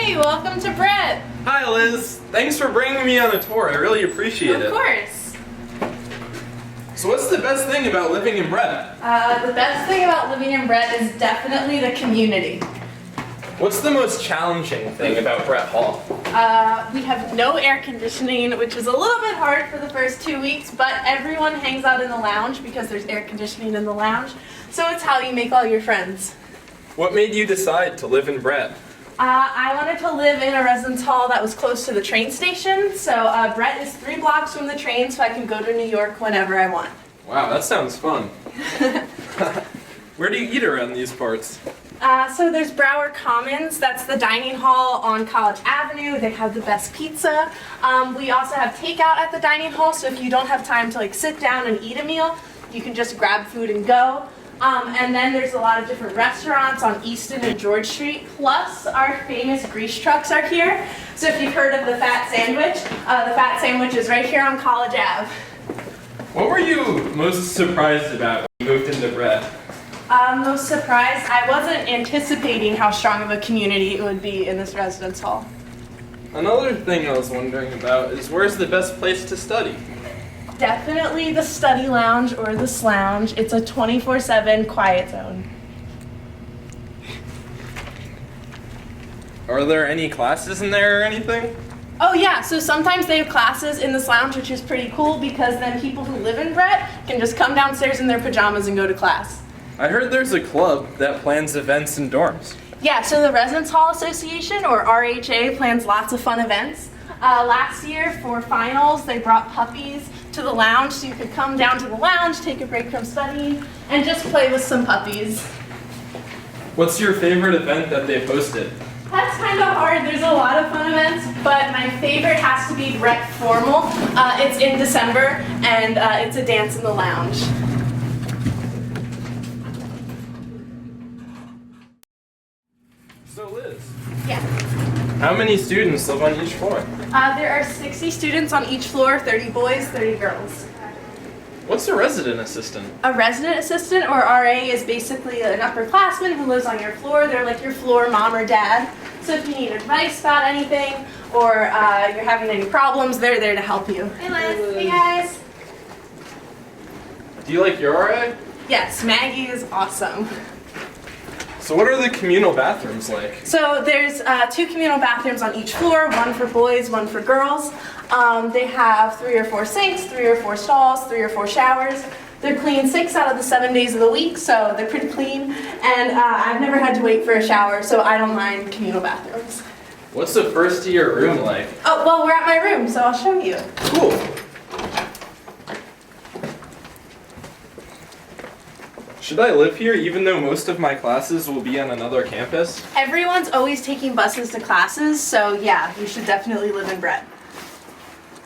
Hey, welcome to Brett. Hi, Liz. Thanks for bringing me on a tour. I really appreciate it. Of course. So what's the best thing about living in Brett? The best thing about living in Brett is definitely the community. What's the most challenging thing about Brett Hall? We have no air conditioning, which is a little bit hard for the first 2 weeks, but everyone hangs out in the lounge because there's air conditioning in the lounge. So it's how you make all your friends. What made you decide to live in Brett? I wanted to live in a residence hall that was close to the train station. So Brett is 3 blocks from the train, so I can go to New York whenever I want. Wow, that sounds fun. Where do you eat around these parts? So there's Brower Commons, that's the dining hall on College Avenue. They have the best pizza. We also have takeout at the dining hall, so if you don't have time to sit down and eat a meal, you can just grab food and go. And then there's a lot of different restaurants on Easton and George Street, plus our famous grease trucks are here. So if you've heard of the Fat Sandwich is right here on College Ave. What were you most surprised about when you moved into Brett? Most surprised, I wasn't anticipating how strong of a community it would be in this residence hall. Another thing I was wondering about is where's the best place to study? Definitely the study lounge or the slouge. It's a 24/7 quiet zone. Are there any classes in there or anything? Oh yeah, so sometimes they have classes in the lounge, which is pretty cool because then people who live in Brett can just come downstairs in their pajamas and go to class. I heard there's a club that plans events in dorms. Yeah, so the Residence Hall Association, or RHA, plans lots of fun events. Last year for finals, they brought puppies to the lounge, so you could come down to the lounge, take a break from studying, and just play with some puppies. What's your favorite event that they've hosted? That's kind of hard. There's a lot of fun events, but my favorite has to be Brett Formal. It's in December, and it's a dance in the lounge. So Liz, Yeah. how many students live on each floor? There are 60 students on each floor, 30 boys, 30 girls. What's a resident assistant? A resident assistant, or RA, is basically an upperclassman who lives on your floor. They're like your floor mom or dad. So if you need advice about anything, or you're having any problems, they're there to help you. Hey Liz. Hey guys. Do you like your RA? Yes, Maggie is awesome. So what are the communal bathrooms like? So there's 2 communal bathrooms on each floor, one for boys, one for girls. They have 3 or 4 sinks, 3 or 4 stalls, 3 or 4 showers. They're clean 6 out of the 7 days of the week, so they're pretty clean. And I've never had to wait for a shower, so I don't mind communal bathrooms. What's the first year room like? Oh, well, we're at my room, so I'll show you. Cool. Should I live here even though most of my classes will be on another campus? Everyone's always taking buses to classes, so yeah, you should definitely live in Brett.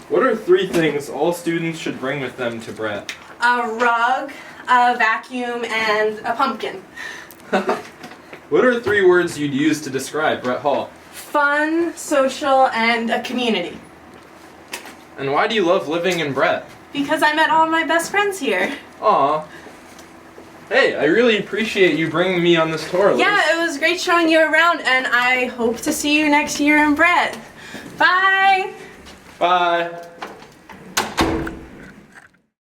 What are 3 things all students should bring with them to Brett? A rug, a vacuum, and a pumpkin. What are 3 words you'd use to describe Brett Hall? Fun, social, and a community. And why do you love living in Brett? Because I met all my best friends here. Aw. Hey, I really appreciate you bringing me on this tour, Liz. Yeah, it was great showing you around, and I hope to see you next year in Brett. Bye! Bye.